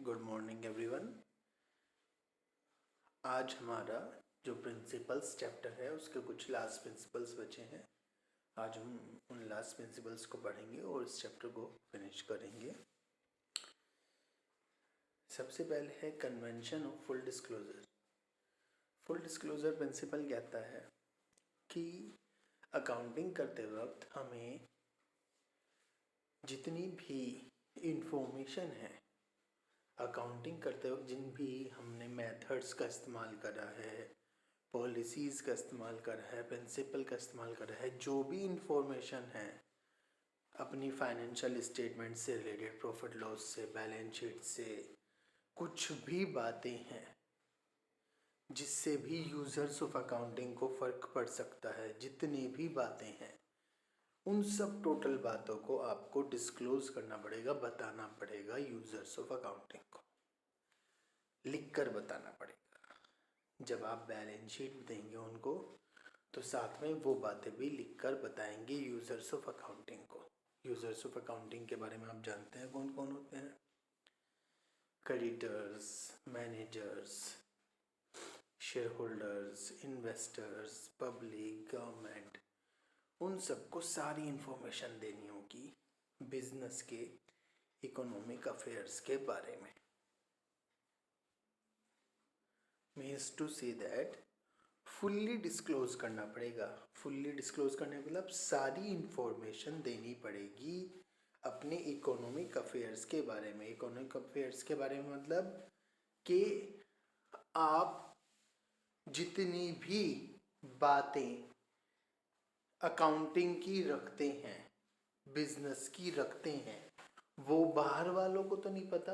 Good morning everyone. आज हमारा जो प्रिंसिपल्स चैप्टर है उसके कुछ लास्ट प्रिंसिपल्स बचे हैं। आज हम उन लास्ट प्रिंसिपल्स को पढ़ेंगे और इस चैप्टर को फिनिश करेंगे। सबसे पहले है convention of full disclosure. Full disclosure principle कहता है कि अकाउंटिंग करते वक्त हमें जितनी भी इंफॉर्मेशन है, अकाउंटिंग करते वक्त जिन भी हमने मेथड्स का इस्तेमाल करा है, पॉलिसीज़ का इस्तेमाल करा है, प्रिंसिपल का इस्तेमाल करा है, जो भी इंफॉर्मेशन है अपनी फाइनेंशियल स्टेटमेंट से रिलेटेड, प्रॉफिट लॉस से, बैलेंस शीट से, कुछ भी बातें हैं जिससे भी यूज़र्स ऑफ अकाउंटिंग को फ़र्क पड़ सकता है, जितनी भी बातें हैं उन सब टोटल बातों को आपको डिस्क्लोज़ करना पड़ेगा, बताना पड़ेगा यूज़र्स ऑफ अकाउंटिंग को, लिख कर बताना पड़ेगा। जब आप बैलेंस शीट देंगे उनको तो साथ में वो बातें भी लिख कर बताएंगे यूज़र्स ऑफ अकाउंटिंग को। यूज़र्स ऑफ अकाउंटिंग के बारे में आप जानते हैं कौन कौन होते हैं? Creditors, managers, share holders, investors, public, government, उन सबको सारी इंफॉर्मेशन देनी होगी बिजनेस के, इकोनॉमिक अफेयर्स के बारे में। Means to say that fully disclose करना पड़ेगा। फुल्ली डिस्क्लोज करने का मतलब सारी इंफॉर्मेशन देनी पड़ेगी अपने इकोनॉमिक अफेयर्स के बारे में। इकोनॉमिक अफेयर्स के बारे में मतलब कि आप जितनी भी बातें अकाउंटिंग की रखते हैं, बिजनेस की रखते हैं, वो बाहर वालों को तो नहीं पता,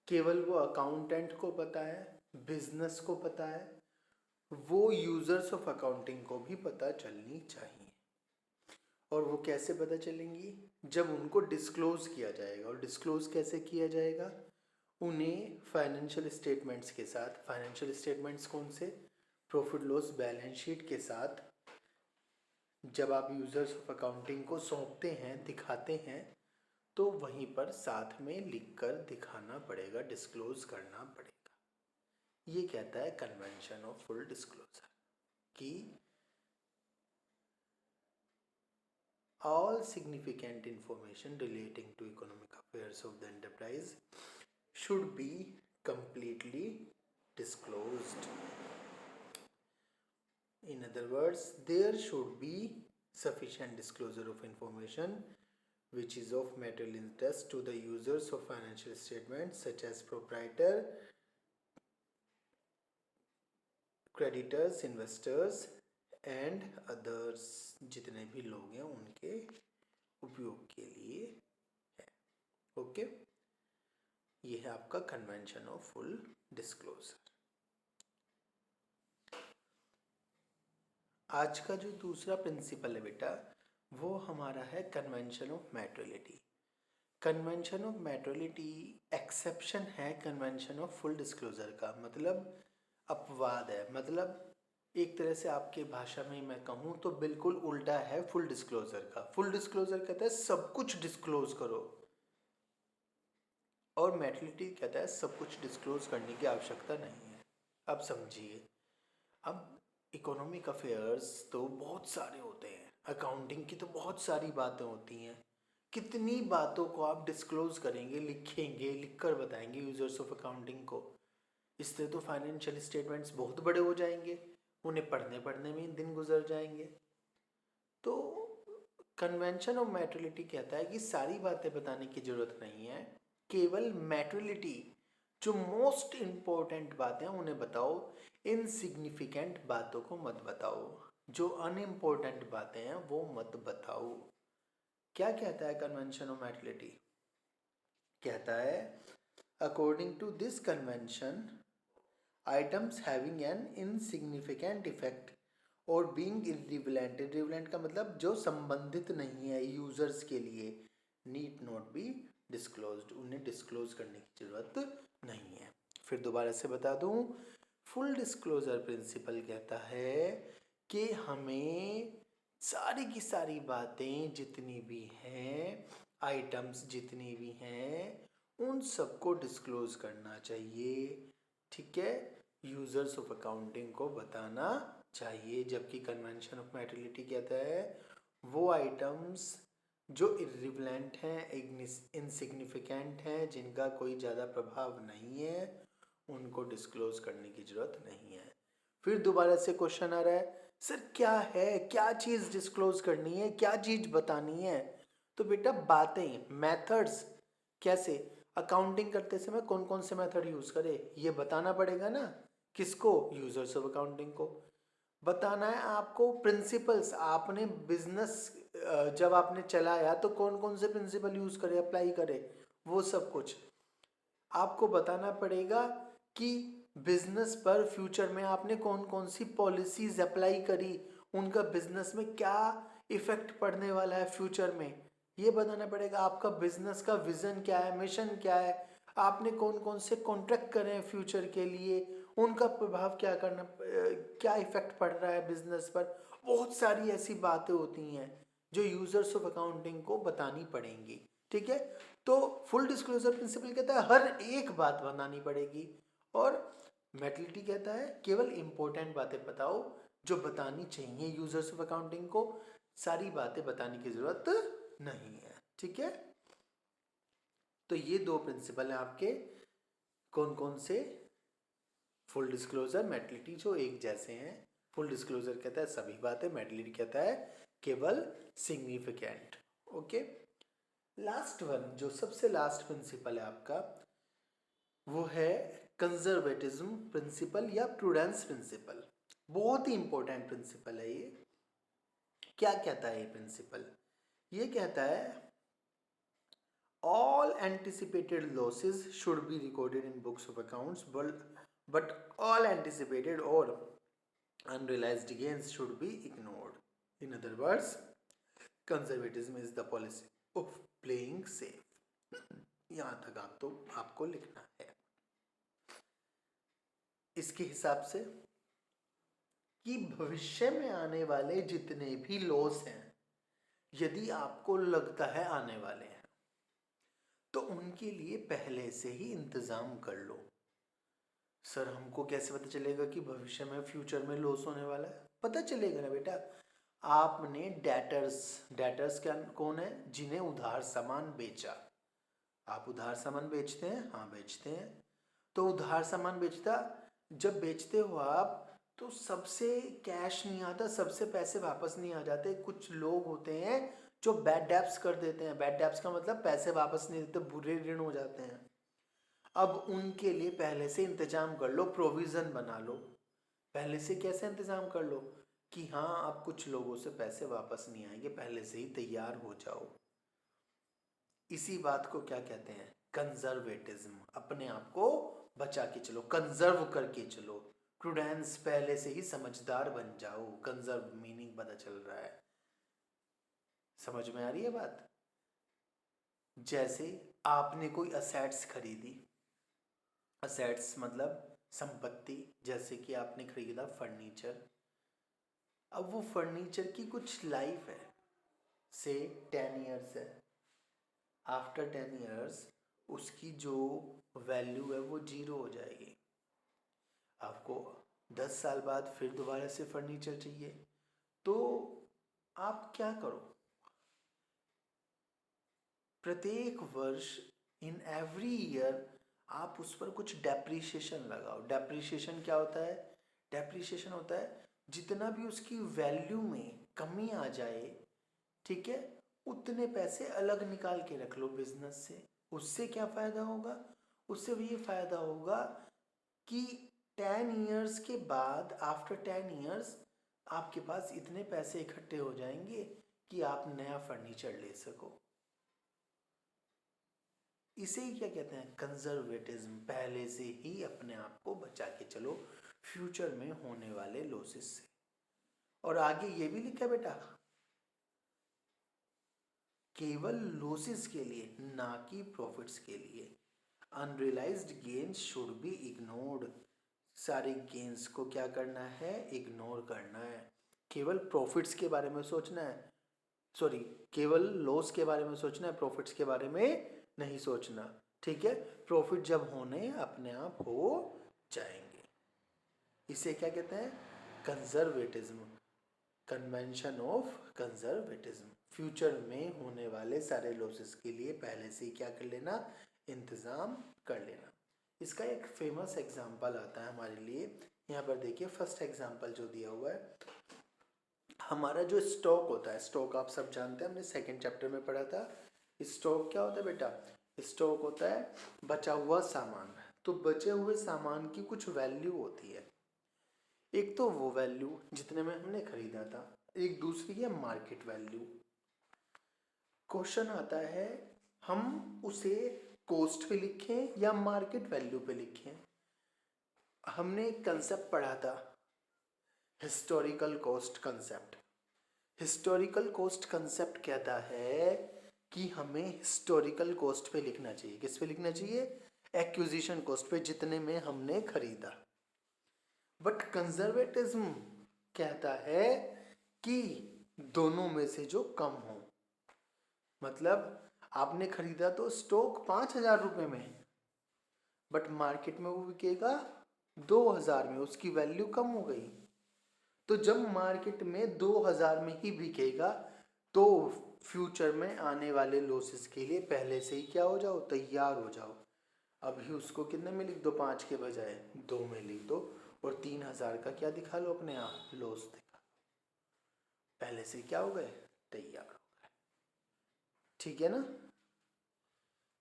केवल वो अकाउंटेंट को पता है, बिजनेस को पता है, वो यूज़र्स ऑफ अकाउंटिंग को भी पता चलनी चाहिए। और वो कैसे पता चलेंगी? जब उनको डिस्क्लोज़ किया जाएगा। और डिस्क्लोज़ कैसे किया जाएगा? उन्हें फाइनेंशियल स्टेटमेंट्स के साथ, फाइनेंशियल स्टेटमेंट्स कौन से? प्रॉफिट लॉस बैलेंस शीट के साथ जब आप यूज़र्स ऑफ अकाउंटिंग को सौंपते हैं, दिखाते हैं, तो वहीं पर साथ में लिखकर दिखाना पड़ेगा, डिस्क्लोज़ करना पड़ेगा। ये कहता है कन्वेंशन ऑफ फुल डिस्क्लोजर कि all significant information relating to economic affairs of the enterprise should be completely disclosed. In other words, there should be sufficient disclosure of information which is of material interest to the users of financial statements such as proprietor, creditors, investors and others, जितने भी लोग हैं उनके उपयोग के लिए है। Okay, ये है आपका कन्वेंशन ऑफ फुल डिस्क्लोजर। आज का जो दूसरा प्रिंसिपल है बेटा, वो हमारा है convention of materiality. Convention of materiality exception है कन्वेंशन ऑफ फुल डिस्क्लोजर का, मतलब अपवाद है। मतलब एक तरह से आपके भाषा में मैं कहूँ तो बिल्कुल उल्टा है फुल डिस्क्लोजर का। फुल डिस्क्लोजर कहता है सब कुछ डिस्क्लोज करो, और मैटेरियलिटी कहता है सब कुछ डिस्क्लोज करने की आवश्यकता नहीं है। अब समझिए, अब इकोनॉमिक अफेयर्स तो बहुत सारे होते हैं, अकाउंटिंग की तो बहुत सारी बातें होती हैं। कितनी बातों को आप डिस्क्लोज करेंगे, लिखेंगे, लिखकर बताएंगे यूजर्स ऑफ अकाउंटिंग को? इससे तो फाइनेंशियल स्टेटमेंट्स बहुत बड़े हो जाएंगे, उन्हें पढ़ने पढ़ने में दिन गुजर जाएंगे। तो कन्वेंशन ऑफ मैटेरियलिटी कहता है कि सारी बातें बताने की जरूरत नहीं है, केवल मैटेरियलिटी, जो मोस्ट इम्पोर्टेंट बातें हैं उन्हें बताओ, इनसिग्निफिकेंट बातों को मत बताओ, जो अनइम्पोर्टेंट बातें हैं वो मत बताओ। क्या कहता है कन्वेंशन ऑफ मैटेरियलिटी? कहता है according to this convention items having an insignificant effect और being irrelevant, irrelevant का मतलब जो संबंधित नहीं है यूजर्स के लिए, need not be disclosed, उन्हें डिस्क्लोज करने की जरूरत नहीं है। फिर दोबारा से बता दूं, फुल डिस्क्लोजर प्रिंसिपल कहता है कि हमें सारी की सारी बातें जितनी भी हैं, आइटम्स जितनी भी हैं, उन सबको डिस्क्लोज करना चाहिए, ठीक है, यूजर्स ऑफ अकाउंटिंग को बताना चाहिए। जबकि कन्वेंशन ऑफ मेटेरियलिटी कहता है वो आइटम्स जो इर्रिलेवेंट हैं, इनसिग्निफिकेंट हैं, जिनका कोई ज़्यादा प्रभाव नहीं है, उनको डिस्क्लोज करने की ज़रूरत नहीं है। फिर दोबारा से क्वेश्चन आ रहा है, सर क्या है, क्या चीज़ डिस्क्लोज करनी है, क्या चीज़ बतानी है? तो बेटा बातें, मेथड्स, कैसे अकाउंटिंग करते समय कौन कौन से मेथड यूज़ करे ये बताना पड़ेगा ना। किसको? यूजर्स ऑफ अकाउंटिंग को बताना है। आपको प्रिंसिपल्स, आपने बिजनेस जब आपने चलाया तो कौन कौन से प्रिंसिपल यूज़ करे, अप्लाई करे, वो सब कुछ आपको बताना पड़ेगा। कि बिजनेस पर फ्यूचर में आपने कौन कौन सी पॉलिसीज अप्लाई करी, उनका बिजनेस में क्या इफेक्ट पड़ने वाला है फ्यूचर में, ये बताना पड़ेगा। आपका बिजनेस का विजन क्या है, मिशन क्या है, आपने कौन कौन से कॉन्ट्रैक्ट करे हैं फ्यूचर के लिए, उनका प्रभाव क्या करना, क्या इफेक्ट पड़ रहा है बिजनेस पर। बहुत सारी ऐसी बातें होती हैं जो यूजर्स ऑफ अकाउंटिंग को बतानी पड़ेंगी, ठीक है। तो फुल डिस्क्लोजर प्रिंसिपल कहता है हर एक बात बतानी पड़ेगी, और मेटलिटी कहता है केवल इंपॉर्टेंट बातें बताओ जो बतानी चाहिए यूजर्स ऑफ अकाउंटिंग को, सारी बातें बताने की जरूरत नहीं है, ठीक है। तो ये दो प्रिंसिपल हैं आपके, कौन कौन से? फुल डिस्क्लोजर, मेटलिटी, जो एक जैसे हैं। फुल डिस्क्लोजर कहता है सभी बातें, मेटलिटी कहता है केवल सिग्निफिकेंट। ओके, लास्ट वन, जो सबसे लास्ट प्रिंसिपल है आपका, वो है कंजर्वेटिज्म प्रिंसिपल या प्रूडेंस प्रिंसिपल। बहुत ही इंपॉर्टेंट प्रिंसिपल है ये। क्या कहता है ये प्रिंसिपल? ये कहता है all anticipated losses should be recorded in books of accounts, but all anticipated or unrealized gains should be ignored. In other words, conservatism is the policy of playing safe. यहां तक आपको लिखना है। इसके हिसाब से कि भविष्य में आने वाले जितने भी लॉस हैं, यदि आपको लगता है आने वाले हैं, तो उनके लिए पहले से ही इंतजाम कर लो। सर हमको कैसे पता चलेगा कि भविष्य में, फ्यूचर में लॉस होने वाला है? पता चलेगा ना बेटा, आपने डेटर्स क्या कौन है? जिन्हें उधार सामान बेचा। आप उधार सामान बेचते हैं? हाँ बेचते हैं। तो उधार सामान जब बेचते हो आप, तो सबसे कैश नहीं आता, सबसे पैसे वापस नहीं आ जाते। कुछ लोग होते हैं जो बैड डेब्ट्स कर देते हैं। बैड डेब्ट्स का मतलब पैसे वापस नहीं देते, बुरे ऋण हो जाते हैं। अब उनके लिए पहले से इंतजाम कर लो, प्रोविजन बना लो। पहले से कैसे इंतजाम कर लो कि हाँ अब कुछ लोगों से पैसे वापस नहीं आएंगे, पहले से ही तैयार हो जाओ। इसी बात को क्या कहते हैं? कंजर्वेटिज्म। अपने आप को बचा के चलो, कंजर्व करके चलो। प्रूडेंस, पहले से ही समझदार बन जाओ। कंजर्व मीनिंग पता चल रहा है, समझ में आ रही है बात? जैसे आपने कोई असेट्स खरीदी, असेट्स मतलब संपत्ति, जैसे कि आपने खरीदा फर्नीचर। अब वो फर्नीचर की कुछ लाइफ है, से 10 इयर्स है। आफ्टर 10 इयर्स उसकी जो वैल्यू है वो 0 हो जाएगी। आपको 10 साल बाद फिर दोबारा से फर्नीचर चाहिए, तो आप क्या करो? प्रत्येक वर्ष, इन एवरी ईयर, आप उस पर कुछ डेप्रीशिएशन लगाओ। डेप्रीशिएशन क्या होता है? डेप्रीशिएशन होता है जितना भी उसकी वैल्यू में कमी आ जाए, ठीक है, उतने पैसे अलग निकाल के रख लो बिजनेस से। उससे क्या फायदा होगा? उससे भी ये फायदा होगा कि 10 इयर्स के बाद, आफ्टर 10 इयर्स, आपके पास इतने पैसे इकट्ठे हो जाएंगे कि आप नया फर्नीचर ले सको। इसे ही क्या कहते हैं? कंजर्वेटिज्म। पहले से ही अपने आप को बचा के चलो फ्यूचर में होने वाले लॉसेस से। और आगे ये भी लिखा है बेटा, केवल लॉसेस के लिए, ना कि प्रॉफिट्स के लिए। Unrealised gains should be ignored. सारे गेन्स को क्या करना है? इग्नोर करना है। केवल प्रॉफिट्स के बारे में सोचना है, सॉरी, केवल लॉस के बारे में सोचना है, प्रॉफिट्स के बारे में नहीं सोचना। ठीक है, प्रॉफिट जब होने अपने आप हो जाएंगे। इसे क्या कहते हैं? Conservatism, convention of conservatism. Future में होने वाले सारे लॉसेस के लिए पहले से ही क्या कर लेना? इंतज़ाम कर लेना। इसका एक फेमस एग्जाम्पल आता है हमारे लिए। यहाँ पर देखिए फर्स्ट एग्जाम्पल जो दिया हुआ है, हमारा जो स्टॉक होता है, स्टॉक आप सब जानते हैं, हमने सेकंड चैप्टर में पढ़ा था। स्टॉक क्या होता है बेटा? स्टॉक होता है बचा हुआ सामान। तो बचे हुए सामान की कुछ वैल्यू होती है। एक तो वो वैल्यू जितने में हमने खरीदा था, एक दूसरी है मार्केट वैल्यू। क्वेश्चन आता है हम उसे कॉस्ट पे लिखें या मार्केट वैल्यू पे लिखें। हमने एक कंसेप्ट पढ़ा था, historical cost concept. Historical cost concept कहता है कि हमें हिस्टोरिकल कॉस्ट पे लिखना चाहिए। किस पे लिखना चाहिए? एक्विजिशन कॉस्ट पे, जितने में हमने खरीदा। बट कंजर्वेटिज्म कहता है कि दोनों में से जो कम हो। मतलब आपने खरीदा तो स्टॉक 5,000 रुपये में, बट मार्केट में वो बिकेगा 2,000 में, उसकी वैल्यू कम हो गई। तो जब मार्केट में 2,000 में ही बिकेगा तो फ्यूचर में आने वाले लॉसेस के लिए पहले से ही क्या हो जाओ? तैयार हो जाओ। अभी उसको कितने में लिख दो? 5 के बजाय 2 में लिख दो, और 3,000 का क्या दिखा लो अपने आप? लॉस दिखा। पहले से क्या हो गए? तैयार हो गए। ठीक है ना?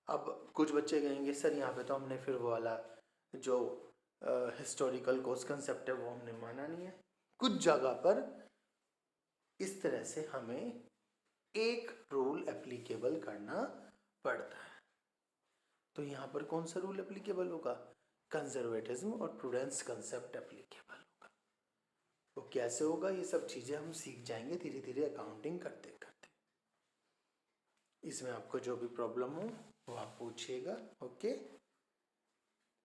अब कुछ बच्चे कहेंगे सर यहाँ पे तो हमने फिर वो वाला जो हिस्टोरिकल कॉस्ट कंसेप्ट है वो हमने माना नहीं है। कुछ जगह पर इस तरह से हमें एक रूल एप्लीकेबल करना पड़ता है। तो यहाँ पर कौन सा रूल एप्लीकेबल होगा? कंजर्वेटिज्म और प्रूडेंस कंसेप्ट एप्लीकेबल होगा। वो कैसे होगा? ये सब चीज़ें हम सीख जाएंगे धीरे धीरे अकाउंटिंग करते करते। इसमें आपको जो भी प्रॉब्लम हो वो आप पूछिएगा। ओके।